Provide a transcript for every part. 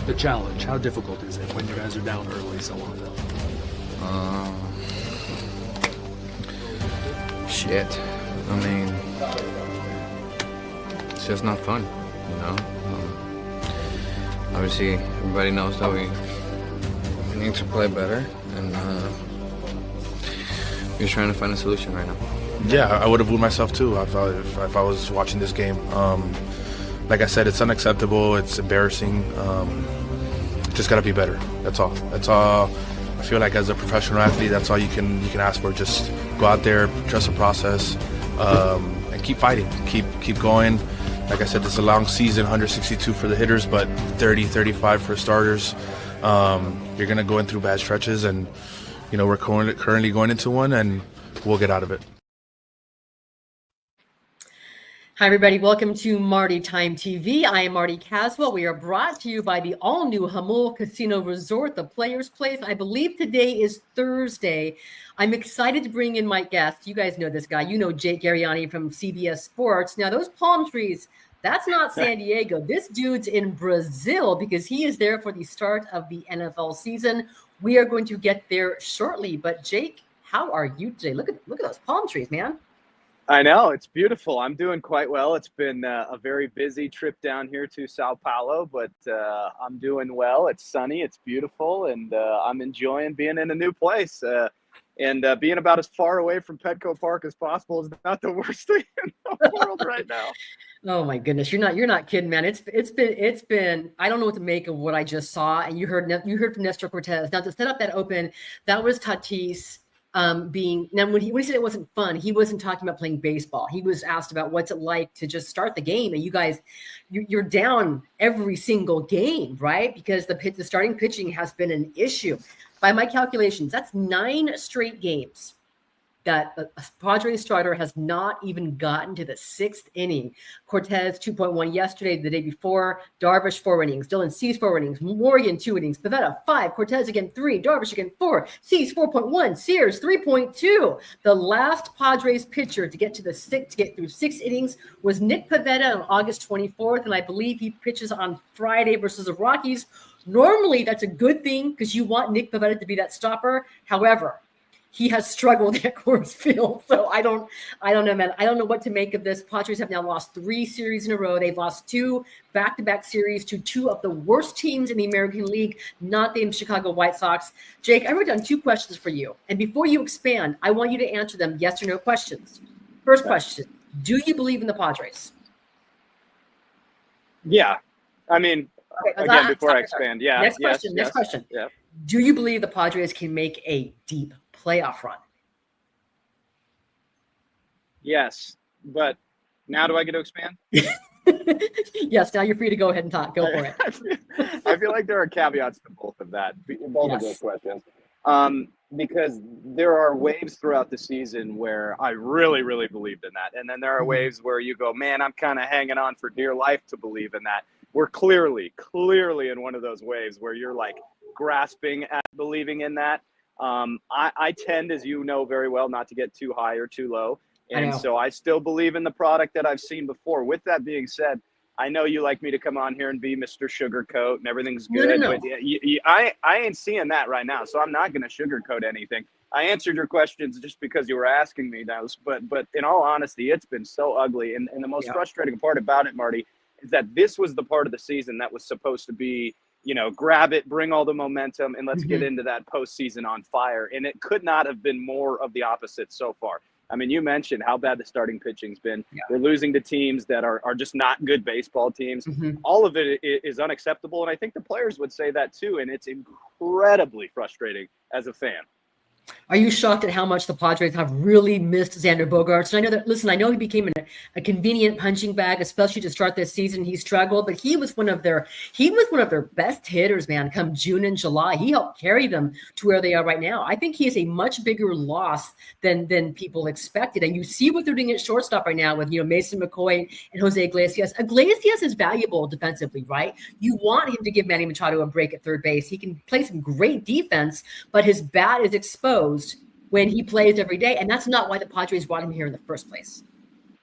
the challenge? How difficult is it when you guys are down early so often? Shit. I mean, it's just not fun, you know? Obviously, everybody knows that we need to play better, and we're trying to find a solution right now. Yeah, I would have wooed myself too if I was watching this game. Like I said, it's unacceptable. It's embarrassing. Just gotta be better. That's all. That's all. I feel like as a professional athlete, that's all you can ask for. Just go out there, trust the process, and keep fighting. Keep going. Like I said, it's a long season, 162 for the hitters, but 30, 35 for starters. You're gonna go in through bad stretches, and we're currently going into one, and we'll get out of it. Hi, everybody. Welcome to Marty Time TV. I am Marty Caswell. We are brought to you by the all-new Hamul Casino Resort, the Players Place. I believe today is Thursday. I'm excited to bring in my guest. You guys know this guy. You know Jake Garegnani from CBS Sports. Now, those palm trees, that's not San Diego. This dude's in Brazil because he is there for the start of the NFL season. We are going to get there shortly. But, Jake, how are you today? Look at those palm trees, man. I know, it's beautiful. I'm doing quite well. It's been a very busy trip down here to Sao Paulo, but I'm doing well. It's sunny, it's beautiful, and I'm enjoying being in a new place. And being about as far away from Petco Park as possible is not the worst thing in the world right now. Oh my goodness, you're not kidding, man. It's been I don't know what to make of what I just saw. And you heard from Nestor Cortes. Now to set up that open, that was Tatis. When he said it wasn't fun, he wasn't talking about playing baseball. He was asked about what's it like to just start the game. And you guys, you're down every single game, right? Because the starting pitching has been an issue. By my calculations, that's 9 straight games that a Padres starter has not even gotten to the 6th inning. Cortes 2.1 yesterday, the day before. Darvish 4 innings. Dylan Cease 4 innings. Morgan 2 innings. Pivetta 5. Cortes again 3. Darvish again 4. Cease 4.1. Sears 3.2. The last Padres pitcher to get through 6 innings was Nick Pivetta on August 24th, and I believe he pitches on Friday versus the Rockies. Normally, that's a good thing because you want Nick Pivetta to be that stopper. However, he has struggled at Coors Field. So I don't know, man. I don't know what to make of this. Padres have now lost 3 series in a row. They've lost 2 back-to-back series to 2 of the worst teams in the American League, not the Chicago White Sox. Jake, I wrote down 2 questions for you. And before you expand, I want you to answer them yes or no questions. First question, do you believe in the Padres? Yeah. I mean, again, before I expand, yeah. Next question. Yeah. Do you believe the Padres can make a deep playoff run? Yes, but now do I get to expand? Yes, now you're free to go ahead and talk. Go for it. I feel like there are caveats to both of those questions. Because there are waves throughout the season where I really, really believed in that. And then there are waves where you go, man, I'm kind of hanging on for dear life to believe in that. We're clearly in one of those waves where you're like grasping at believing in that. I tend, as you know very well, not to get too high or too low. And so I still believe in the product that I've seen before. With that being said, I know you like me to come on here and be Mr. Sugarcoat and everything's good. No. But I ain't seeing that right now, so I'm not going to sugarcoat anything. I answered your questions just because you were asking me those. But in all honesty, it's been so ugly. And the most frustrating part about it, Marty, is that this was the part of the season that was supposed to be, grab it, bring all the momentum, and let's get into that postseason on fire. And it could not have been more of the opposite so far. I mean, you mentioned how bad the starting pitching's been. Yeah. We're losing to teams that are just not good baseball teams. All of it is unacceptable, and I think the players would say that too, and it's incredibly frustrating as a fan. Are you shocked at how much the Padres have really missed Xander Bogaerts? And I know he became a convenient punching bag, especially to start this season. He struggled, but he was one of their best hitters, man, come June and July. He helped carry them to where they are right now. I think he is a much bigger loss than people expected. And you see what they're doing at shortstop right now with, Mason McCoy and Jose Iglesias. Iglesias is valuable defensively, right? You want him to give Manny Machado a break at third base. He can play some great defense, but his bat is exposed when he plays every day. And that's not why the Padres brought him here in the first place.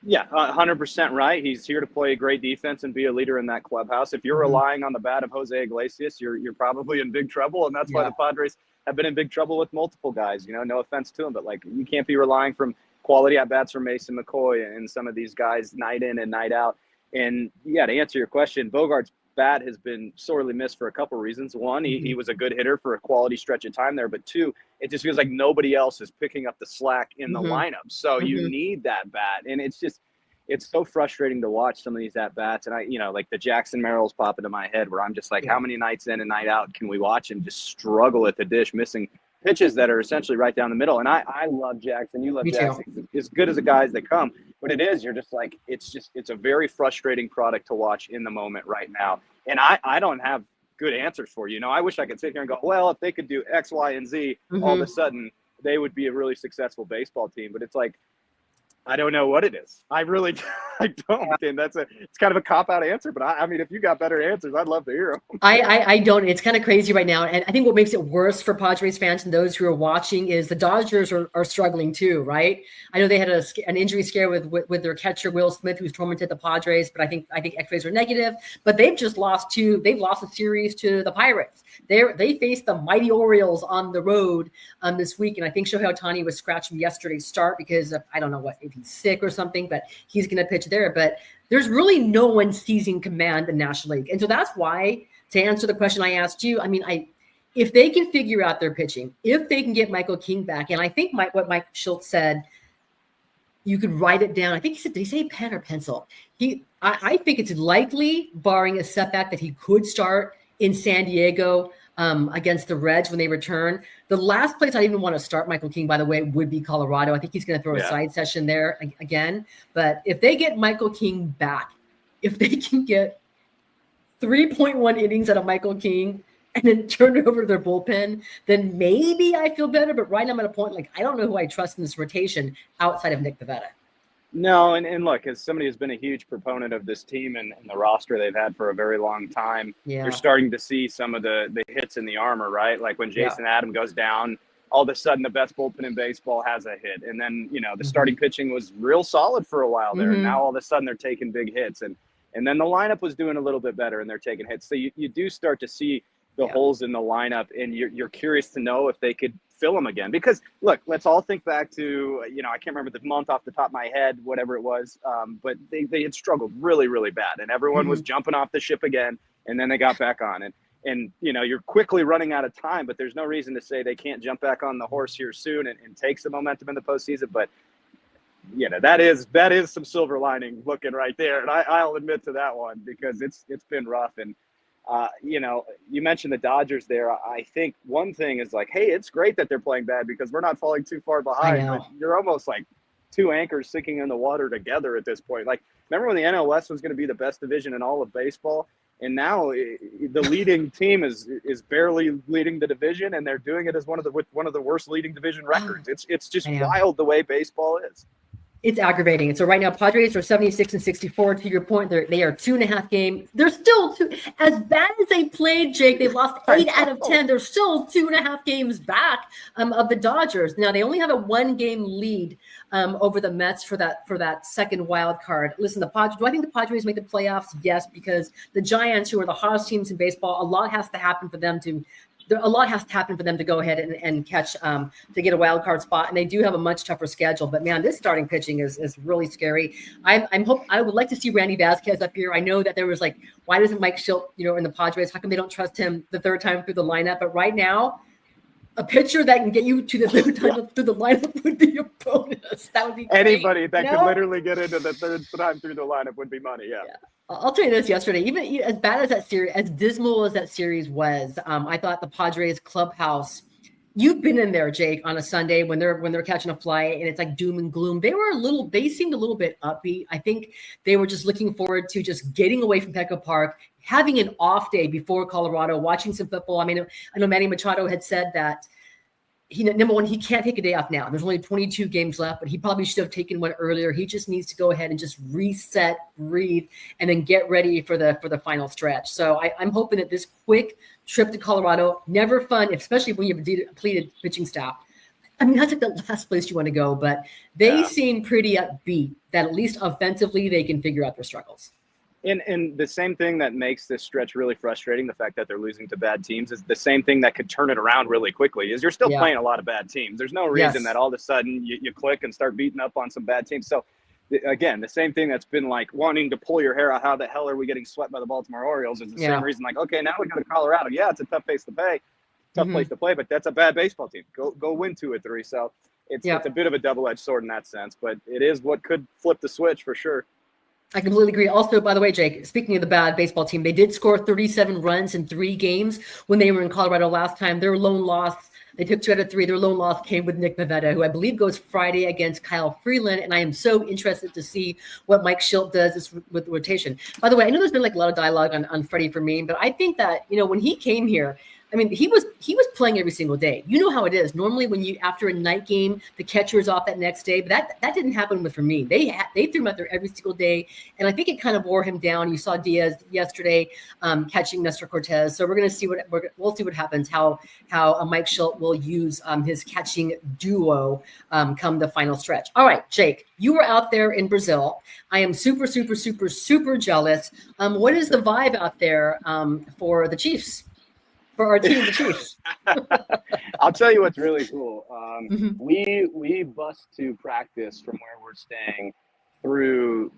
Yeah, 100% right. He's here to play great defense and be a leader in that clubhouse. If you're relying on the bat of Jose Iglesias, you're probably in big trouble, and that's why the Padres have been in big trouble with multiple guys. No offense to him, but like you can't be relying from quality at bats from Mason McCoy and some of these guys night in and night out. And yeah, to answer your question, Bogart's bat has been sorely missed for a couple reasons. One, he was a good hitter for a quality stretch of time there, but two, it just feels like nobody else is picking up the slack in the lineup. So you need that bat. And it's so frustrating to watch some of these at bats. And like the Jackson Merrills pop into my head where I'm just like, how many nights in and night out can we watch him just struggle at the dish, missing pitches that are essentially right down the middle? And I love Jackson. You love Jackson. As good as the guys that come. But you're just like, it's a very frustrating product to watch in the moment right now. And I don't have good answers for you. I wish I could sit here and go, well, if they could do X, Y, and Z, all of a sudden they would be a really successful baseball team. But it's like, I don't know what it is. I really I don't. And it's kind of a cop-out answer, but I mean, if you got better answers, I'd love to hear them. I don't. It's kind of crazy right now. And I think what makes it worse for Padres fans and those who are watching is the Dodgers are struggling too, right? I know they had an injury scare with their catcher, Will Smith, who's tormented the Padres, but I think x-rays are negative. But they've just lost a series to the Pirates. They faced the mighty Orioles on the road this week. And I think Shohei Ohtani was scratched from yesterday's start because of, I don't know if he's sick or something, but he's going to pitch there. But there's really no one seizing command in the National League. And so that's why, to answer the question I asked you, I mean, if they can figure out their pitching, if they can get Michael King back, and I think what Mike Schultz said, you could write it down. I think he said, did he say pen or pencil? I think it's likely, barring a setback, that he could start in San Diego against the Reds when they return. The last place I even want to start Michael King, by the way, would be Colorado. I think he's going to throw a side session there again. But if they get Michael King back, if they can get 3.1 innings out of Michael King and then turn it over to their bullpen, then maybe I feel better. But right now I'm at a point, like, I don't know who I trust in this rotation outside of Nick Pivetta. No, and look, as somebody who's been a huge proponent of this team and the roster they've had for a very long time, you're starting to see some of the hits in the armor, right? Like when Jason Adam goes down, all of a sudden the best bullpen in baseball has a hit. And then, the starting pitching was real solid for a while there. And now all of a sudden they're taking big hits. And then the lineup was doing a little bit better and they're taking hits. So you do start to see the holes in the lineup, and you're curious to know if they could fill them again. Because look, let's all think back to, I can't remember the month off the top of my head, whatever it was, but they had struggled really, really bad, and everyone was jumping off the ship again, and then they got back on it. And you're quickly running out of time, but there's no reason to say they can't jump back on the horse here soon and take some momentum in the postseason. But that is some silver lining looking right there, and I'll admit to that one, because it's been rough. And you mentioned the Dodgers there. I think one thing is like, hey, it's great that they're playing bad because we're not falling too far behind. But you're almost like two anchors sinking in the water together at this point. Like, remember when the NL West was going to be the best division in all of baseball? And now the leading team is barely leading the division, and they're doing it as one of the worst leading division records. It's just wild the way baseball is. It's aggravating. And so right now, Padres are 76-64. To your point, they are 2.5 games. They're still as bad as they played, Jake. They've lost 8 out of 10. They're still 2.5 games back of the Dodgers. Now they only have a 1-game lead over the Mets for that second wild card. Listen, do I think the Padres make the playoffs? Yes, because the Giants, who are the hottest teams in baseball, a lot has to happen for them to go ahead and catch to get a wild card spot, and they do have a much tougher schedule. But man, this starting pitching is really scary. I would like to see Randy Vasquez up here. I know that there was like, why doesn't Mike Schilt, in the Padres? How come they don't trust him the third time through the lineup? But right now, a pitcher that can get you to the third time through the lineup would be a bonus. That would be great. Anybody that could literally get into the third time through the lineup would be money. Yeah. I'll tell you this, yesterday, even as bad as that series, as dismal as that series was, I thought the Padres clubhouse, you've been in there, Jake, on a Sunday when they're catching a flight and it's like doom and gloom. They seemed a little bit upbeat. I think they were just looking forward to just getting away from Petco Park, having an off day before Colorado, watching some football. I mean, I know Manny Machado had said that number one, he can't take a day off now. There's only 22 games left, but he probably should have taken one earlier. He just needs to go ahead and just reset, breathe, and then get ready for the final stretch. So I'm hoping that this quick trip to Colorado, never fun, especially when you have a depleted pitching staff. I mean, that's like the last place you want to go, but they seem pretty upbeat that at least offensively they can figure out their struggles. And the same thing that makes this stretch really frustrating, the fact that they're losing to bad teams, is the same thing that could turn it around really quickly, is you're still playing a lot of bad teams. There's no reason that all of a sudden you click and start beating up on some bad teams. So, again, the same thing that's been like wanting to pull your hair out, how the hell are we getting swept by the Baltimore Orioles, is the same reason, like, okay, now we go to Colorado. Yeah, it's a tough place to play, but that's a bad baseball team. Go win 2 or 3. So it's a bit of a double-edged sword in that sense, but it is what could flip the switch for sure. I completely agree. Also, by the way, Jake, speaking of the bad baseball team, they did score 37 runs in 3 games when they were in Colorado last time. Their lone loss, they took 2 out of 3. Their lone loss came with Nick Pivetta, who I believe goes Friday against Kyle Freeland. And I am so interested to see what Mike Schilt does with the rotation. By the way, I know there's been like a lot of dialogue on Freddie Fermin, but I think that, when he came here, I mean, he was playing every single day. You know how it is. Normally, when you after a night game, the catcher is off that next day. But that didn't happen with Fermin. They threw him out there every single day, and I think it kind of wore him down. You saw Diaz yesterday catching Nestor Cortes. So we're going to see we'll see what happens. How Mike Schilt will use his catching duo come the final stretch. All right, Jake, you were out there in Brazil. I am super, super, super, super jealous. What is the vibe out there for the Chiefs? For our team, the Chiefs. I'll tell you what's really cool. We bus to practice from where we're staying through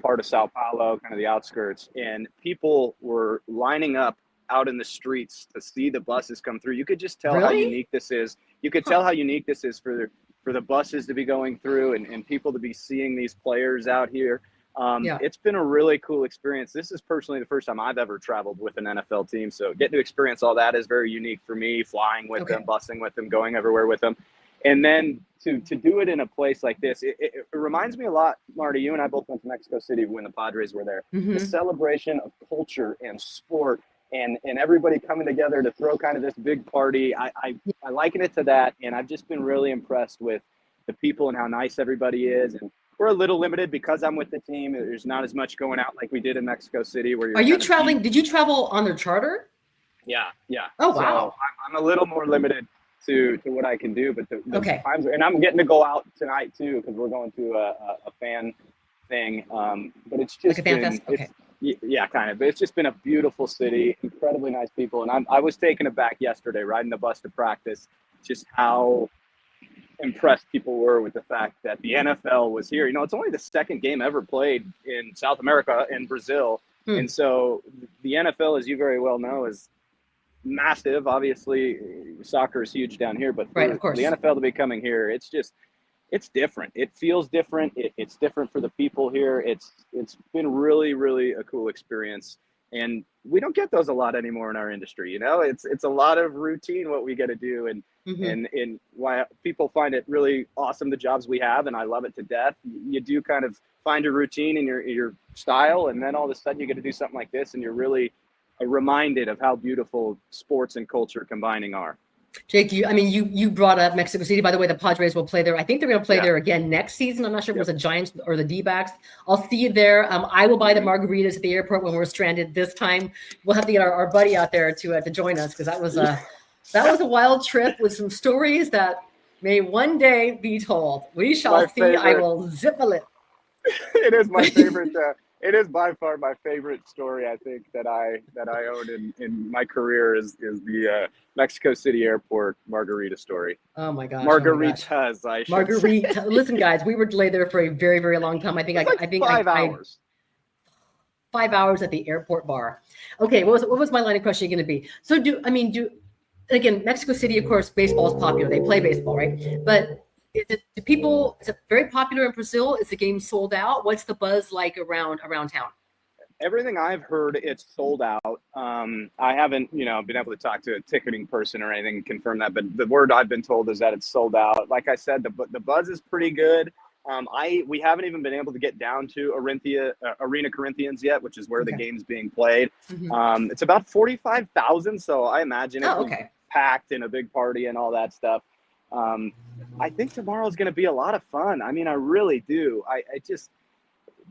part of Sao Paulo, kind of the outskirts, and people were lining up out in the streets to see the buses come through. You could just tell how unique this is. You could tell how unique this is for the buses to be going through and people to be seeing these players out here. It's been a really cool experience. This is personally the first time I've ever traveled with an NFL team. So getting to experience all that is very unique for me, flying with them, busing with them, going everywhere with them. And then to do it in a place like this, it reminds me a lot, Marty, you and I both went to Mexico City when the Padres were there. The celebration of culture and sport and everybody coming together to throw kind of this big party. I liken it to that. And I've just been really impressed with the people and how nice everybody is. And we're a little limited because I'm with the team. There's not as much going out like we did in Mexico City. Where are you traveling? Did you travel on their charter? Yeah. Oh, wow. So I'm a little more limited to what I can do, but the times, and I'm getting to go out tonight too because we're going to a fan thing. But it's just like a fan fest? Okay. Yeah, kind of. But it's just been a beautiful city, incredibly nice people, and I was taken aback yesterday riding the bus to practice, just how impressed people were with the fact that the NFL was here. It's only the second game ever played in South America in Brazil. And so the NFL, as you very well know, is massive. Obviously, soccer is huge down here, but for the NFL to be coming here, it's different. It feels different. It's different for the people here. It's been really, really a cool experience. And we don't get those a lot anymore in our industry. It's a lot of routine what we get to do, and why people find it really awesome the jobs we have, and I love it to death. You do kind of find a routine in your style, and then all of a sudden you get to do something like this, and you're really reminded of how beautiful sports and culture combining are. Jake, you brought up Mexico City. By the way, the Padres will play there. I think they're going to play there again next season. I'm not sure if it was the Giants or the D-backs. I'll see you there. I will buy the margaritas at the airport when we're stranded this time. We'll have to get our buddy out there to join us because that was a wild trip with some stories that may one day be told. We shall see. Favorite. I will zip a lip. It is my favorite. It is by far my favorite story, I think, that I own in my career is the Mexico City airport margarita story. Oh my gosh. Margaritas, I should say. Listen, guys, we were delayed there for a very, very long time. I think 5 hours. 5 hours at the airport bar. Okay, what was my line of questioning going to be? So again, Mexico City, of course, baseball is popular. They play baseball, right? But is it very popular in Brazil? Is the game sold out? What's the buzz like around town? Everything I've heard, it's sold out. I haven't, been able to talk to a ticketing person or anything and confirm that, but the word I've been told is that it's sold out. Like I said, the buzz is pretty good. We haven't even been able to get down to Arena Corinthians yet, which is where the game's being played. It's about 45,000, so I imagine it's packed and a big party and all that stuff. I think tomorrow is going to be a lot of fun. I really do.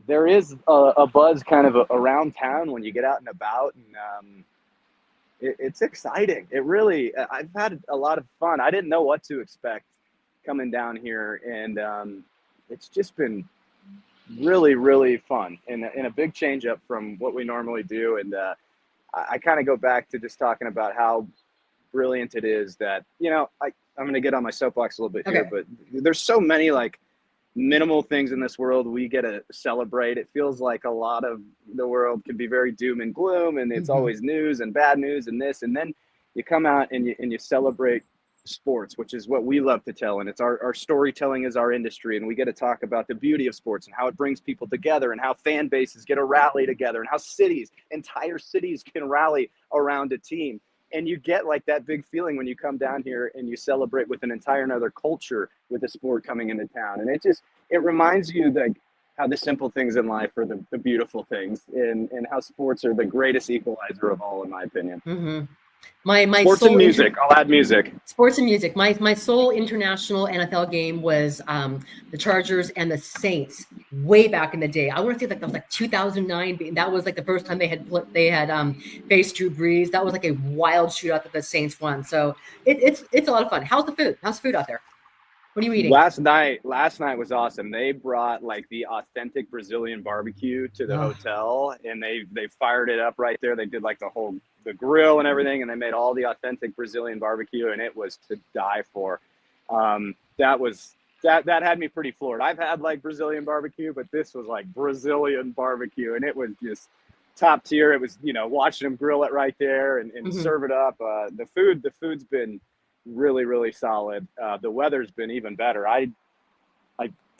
There is a buzz kind of around town when you get out and about, and it's exciting. It really, I've had a lot of fun. I didn't know what to expect coming down here, and it's just been really, really fun and a big change up from what we normally do. And I kind of go back to just talking about how brilliant it is that, I'm going to get on my soapbox a little bit here, but there's so many like minimal things in this world we get to celebrate. It feels like a lot of the world can be very doom and gloom, and it's always news and bad news and this, and then you come out and you celebrate sports, which is what we love to tell, and it's our storytelling is our industry, and we get to talk about the beauty of sports and how it brings people together and how fan bases get to rally together and how entire cities can rally around a team. And you get like that big feeling when you come down here and you celebrate with an entire another culture with a sport coming into town. And it reminds you like how the simple things in life are the beautiful things, and how sports are the greatest equalizer of all, in my opinion. My sports and music. I'll add music. Sports and music. My sole international NFL game was the Chargers and the Saints way back in the day. I want to say that was like 2009. That was like the first time they had faced Drew Brees. That was like a wild shootout that the Saints won. So it's a lot of fun. How's the food? How's food out there? What are you eating? Last night was awesome. They brought like the authentic Brazilian barbecue to the hotel, and they fired it up right there. They did like the grill and everything, and they made all the authentic Brazilian barbecue, and it was to die for. That had me pretty floored. I've had like Brazilian barbecue, but this was like Brazilian barbecue, and it was just top tier. It was, watching them grill it right there and serve it up. The food's been really, really solid. The weather's been even better. I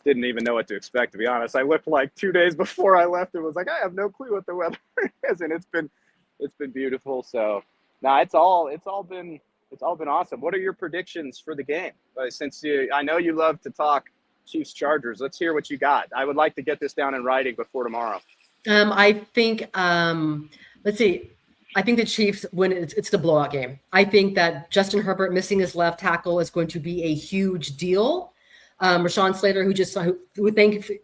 didn't even know what to expect, to be honest. I looked like 2 days before I left and was like, I have no clue what the weather is, and it's been beautiful. So now it's all been awesome. What are your predictions for the game? Since I know you love to talk Chiefs Chargers, let's hear what you got. I would like to get this down in writing before tomorrow. I think let's see. I think the Chiefs win. It's the blowout game. I think that Justin Herbert missing his left tackle is going to be a huge deal. Rashawn Slater, who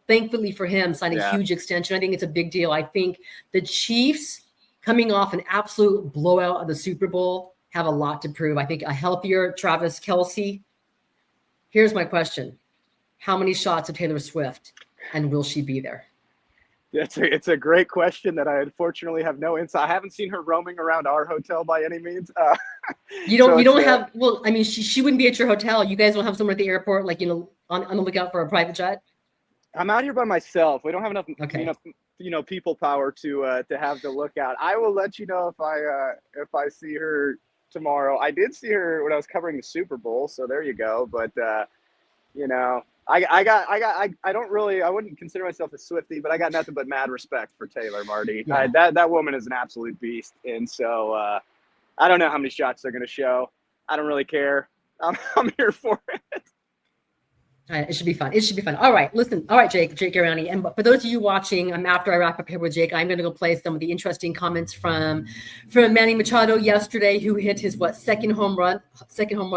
thankfully for him, signed a huge extension. I think it's a big deal. I think the Chiefs, coming off an absolute blowout of the Super Bowl, have a lot to prove. I think a healthier Travis Kelce. Here's my question. How many shots of Taylor Swift, and will she be there? It's a great question that I unfortunately have no insight. I haven't seen her roaming around our hotel by any means. You don't have. Well, I mean, she wouldn't be at your hotel. You guys don't have someone at the airport, like on the lookout for a private jet. I'm out here by myself. We don't have enough, people power to have the lookout. I will let you know if I see her tomorrow. I did see her when I was covering the Super Bowl, so there you go. But I wouldn't consider myself a Swiftie, but I got nothing but mad respect for Taylor, Marty. Yeah. That woman is an absolute beast. And so I don't know how many shots they're going to show. I don't really care. I'm here for it. It should be fun. All right, listen. All right, Jake Garegnani. And for those of you watching, after I wrap up here with Jake, I'm going to go play some of the interesting comments from Manny Machado yesterday, who hit his second home run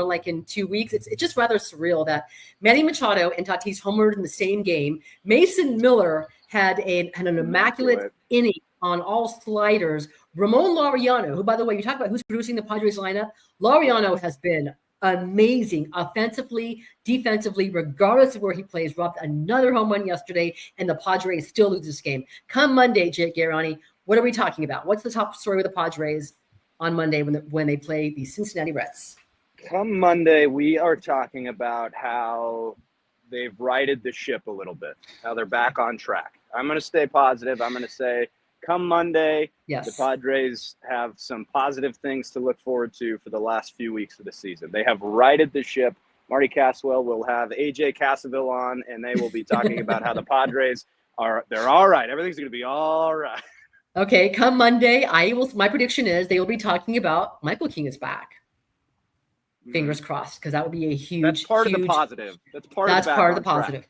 like in 2 weeks. It's just rather surreal that Manny Machado and Tatis homered in the same game. Mason Miller had an immaculate inning on all sliders. Ramon Laureano, who, by the way, you talk about who's producing the Padres lineup. Laureano has been amazing offensively, defensively, regardless of where he plays. Robbed another home run yesterday, and the Padres still lose this game. Come Monday, Jake Garegnani, what are we talking about? What's the top story with the Padres on Monday when they play the Cincinnati Reds? Come Monday, we are talking about how they've righted the ship a little bit, how they're back on track. I'm going to stay positive. I'm going to say, come Monday, yes, the Padres have some positive things to look forward to for the last few weeks of the season. They have righted the ship. Marty Caswell will have AJ Cassaville on, and they will be talking about how the Padres they're all right. Everything's going to be all right. Okay, come Monday, my prediction is they will be talking about Michael King is back. Fingers crossed, because that would be a huge. That's part of the positive. That's part of the positive.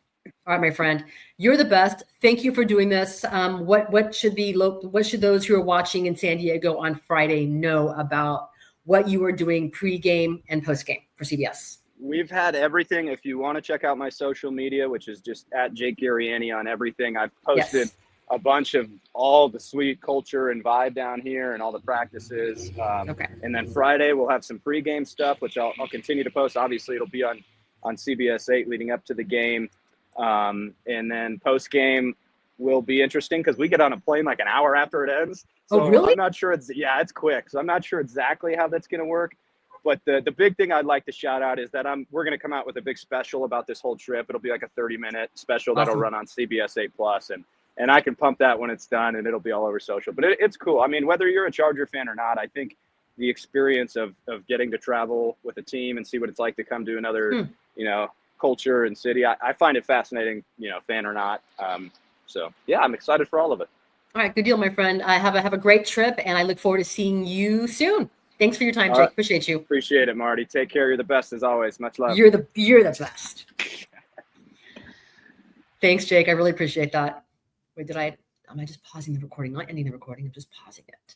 All right, my friend, you're the best. Thank you for doing this. What should those who are watching in San Diego on Friday know about what you are doing pregame and postgame for CBS? We've had everything. If you want to check out my social media, which is just at Jake Garegnani on everything, I've posted a bunch of all the sweet culture and vibe down here and all the practices. Okay. And then Friday we'll have some pregame stuff, which I'll continue to post. Obviously, it'll be on on CBS 8 leading up to the game. And then post-game will be interesting because we get on a plane like an hour after it ends. So Oh, really? I'm not sure it's quick. So I'm not sure exactly how that's going to work. But the big thing I'd like to shout out is that we're going to come out with a big special about this whole trip. It'll be like a 30-minute special that'll run on CBS 8 Plus, and I can pump that when it's done, and it'll be all over social. But it's cool. I mean, whether you're a Charger fan or not, I think the experience of getting to travel with a team and see what it's like to come to another, culture and city, I find it fascinating, fan or not. So yeah, I'm excited for all of it. All right, good deal, my friend. Have a great trip, and I look forward to seeing you soon. Thanks for your time, Jake. Appreciate you. Appreciate it, Marty. Take care. You're the best as always. Much love. You're the best. Thanks, Jake. I really appreciate that. Wait, am I just pausing the recording? Not ending the recording. I'm just pausing it.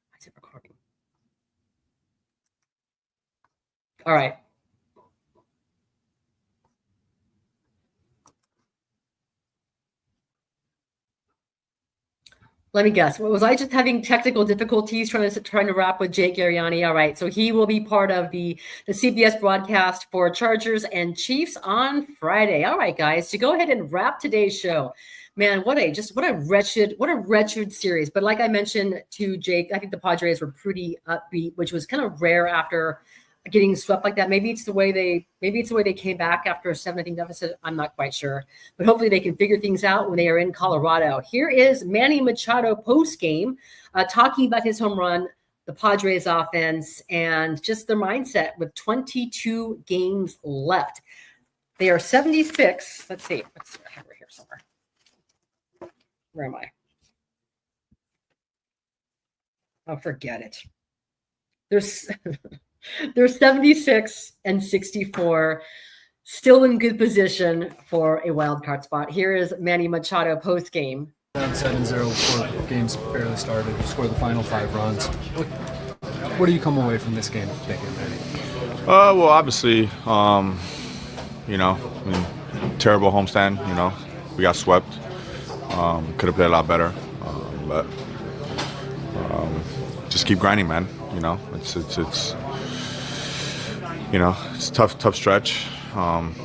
Why is it recording? All right. Let me guess. Was I just having technical difficulties trying to wrap with Jake Garegnani? All right. So he will be part of the CBS broadcast for Chargers and Chiefs on Friday. All right, guys. To go ahead and wrap today's show. Man, what a wretched series. But like I mentioned to Jake, I think the Padres were pretty upbeat, which was kind of rare after getting swept like that. Maybe it's the way they came back after a 7-0 deficit. I'm not quite sure, but hopefully they can figure things out when they are in Colorado. Here is Manny Machado post game, talking about his home run, the Padres offense, and just their mindset with 22 games left. They are 76. Let's see. I have it here somewhere. Where am I? Oh, forget it. They're 76 and 64, still in good position for a wild card spot. Here is Manny Machado post game. Down 7-0 before games barely started. Scored the final 5 runs. What do you come away from this game thinking, Manny? Well, obviously, terrible homestand. We got swept. Could have played a lot better, but just keep grinding, man. It's tough stretch.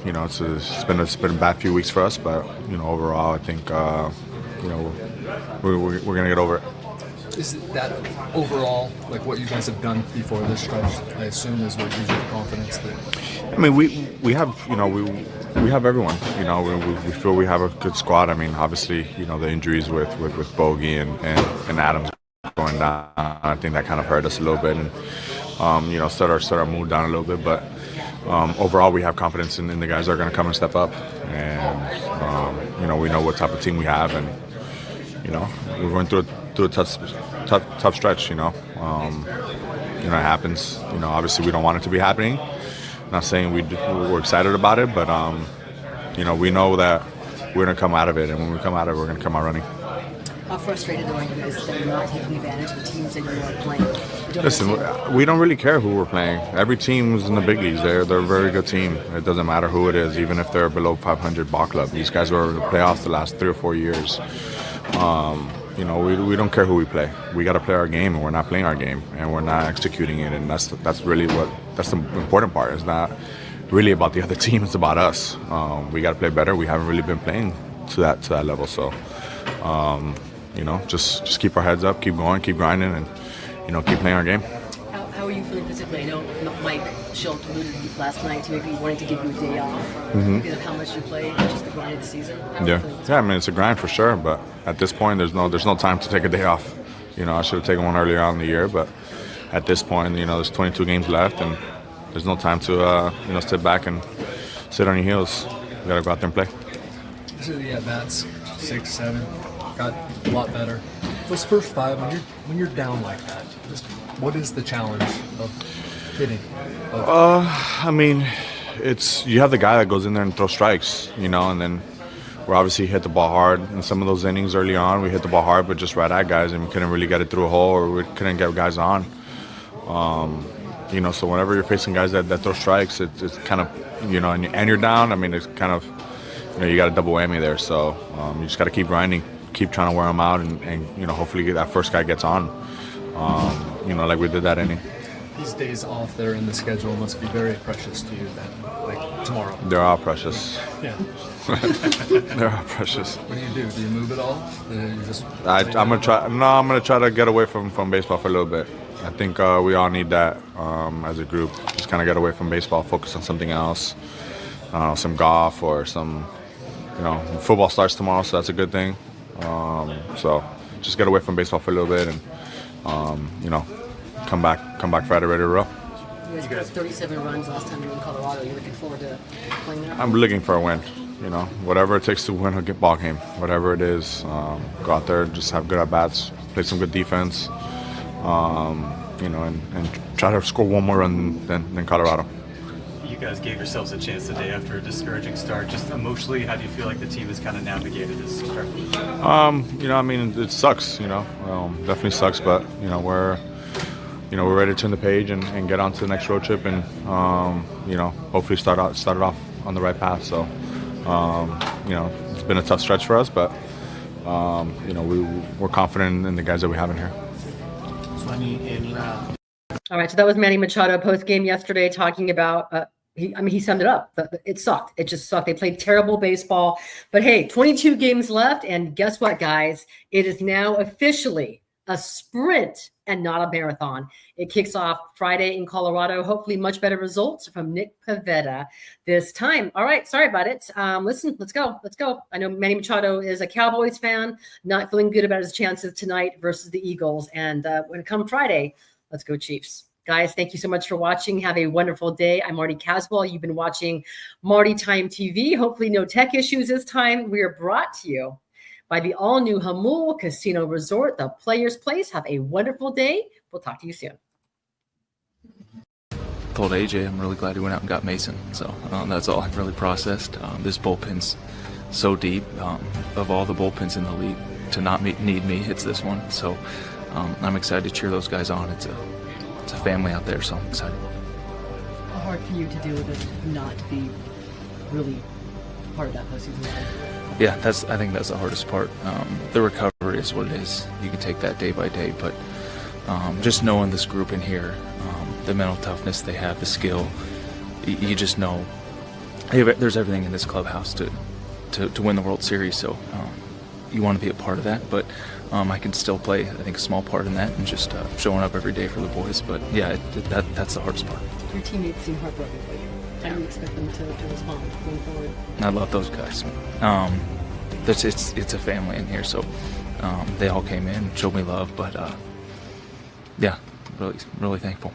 It's been a bad few weeks for us, but overall, I think we're gonna get over it. Is that overall like what you guys have done before this stretch? I assume is what gives you the confidence that. I mean, we have we have everyone. We feel we have a good squad. I mean, obviously, the injuries with Bogey and Adams going down, I think that kind of hurt us a little bit, and start our mood down a little bit. But overall, we have confidence in the guys that are going to come and step up, and we know what type of team we have, and we're going through a tough stretch. It happens. Obviously, we don't want it to be happening. Not saying we're excited about it, but we know that we're going to come out of it, and when we come out of it, we're going to come out running. How frustrated are you guys that you're not taking advantage of the teams that you are playing? Listen, we don't really care who we're playing. Every team is in the big leagues. They're a very good team. It doesn't matter who it is, even if they're below 500 ball club. These guys were in the playoffs the last 3 or 4 years. We don't care who we play. We got to play our game, and we're not playing our game, and we're not executing it. And that's really that's the important part. It's not really about the other team. It's about us. We got to play better. We haven't really been playing to that level. So, just keep our heads up, keep going, keep grinding, and keep playing our game. How are you feeling physically? I know Mike Schultz alluded last night to maybe wanting to give you a day off because of how much you played, just the grind of the season. Yeah. I mean, it's a grind for sure, but at this point, there's no time to take a day off. I should have taken one earlier on in the year, but at this point, there's 22 games left, and there's no time to sit back and sit on your heels. We got to go out there and play. This is the at-bats, 6, 7, got a lot better. Those first 5, when you're down like that, just what is the challenge of hitting? I mean, you have the guy that goes in there and throws strikes, and then we obviously hit the ball hard in some of those innings early on. We hit the ball hard, but just right at guys, and we couldn't really get it through a hole, or we couldn't get guys on. So whenever you're facing guys that throw strikes, it's kind of, and you're down. I mean, it's kind of, you got a double whammy there. So you just got to keep grinding, keep trying to wear them out, and hopefully that first guy gets on. Like we did that inning. These days off that are in the schedule must be very precious to you then, like tomorrow. They're all precious. Yeah. They're all precious. What do? Do you move at all? You just I'm gonna try. No, I'm gonna try to get away from baseball for a little bit. I think we all need that as a group. Just kind of get away from baseball, focus on something else, some golf or some. Football starts tomorrow, so that's a good thing. So just get away from baseball for a little bit and come back Friday ready to roll. You guys scored 37 runs last time you were in Colorado. You're looking forward to playing there? I'm looking for a win. Whatever it takes to win a ball game, whatever it is, go out there, just have good at bats, play some good defense, and try to score one more run than Colorado. You guys gave yourselves a chance today after a discouraging start. Just emotionally, how do you feel like the team has kind of navigated this start? It sucks. Definitely sucks, but we're ready to turn the page and get on to the next road trip and hopefully start it off on the right path. So it's been a tough stretch for us, but we're confident in the guys that we have in here. All right, so that was Manny Machado post game yesterday talking about. He summed it up. It sucked. It just sucked. They played terrible baseball. But hey, 22 games left, and guess what, guys? It is now officially a sprint and not a marathon. It kicks off Friday in Colorado. Hopefully much better results from Nick Pivetta this time. All right, sorry about it. Listen, let's go. I know Manny Machado is a Cowboys fan, not feeling good about his chances tonight versus the Eagles. And when it comes Friday, let's go Chiefs. Guys, thank you so much for watching. Have a wonderful day. I'm Marty Caswell. You've been watching Marty Time TV. Hopefully no tech issues this time. We are brought to you by the all-new Hamul Casino Resort, the Players Place. Have a wonderful day. We'll talk to you soon. Told AJ I'm really glad he went out and got Mason. So that's all I've really processed. This bullpen's so deep. Of all the bullpens in the league, to not need me, it's this one. So I'm excited to cheer those guys on. It's a family out there, so I'm excited. How hard for you to deal with it, not to be really part of that postseason? Yeah, I think that's the hardest part. The recovery is what it is. You can take that day by day, but just knowing this group in here, the mental toughness they have, the skill, you just know there's everything in this clubhouse to win the World Series. So you want to be a part of that, but I can still play, I think, a small part in that and just showing up every day for the boys. But yeah, that's the hardest part. Your teammates seem heartbroken for you. How do you expect them to respond going forward? I love those guys. It's a family in here, so they all came in, showed me love, but yeah, really thankful.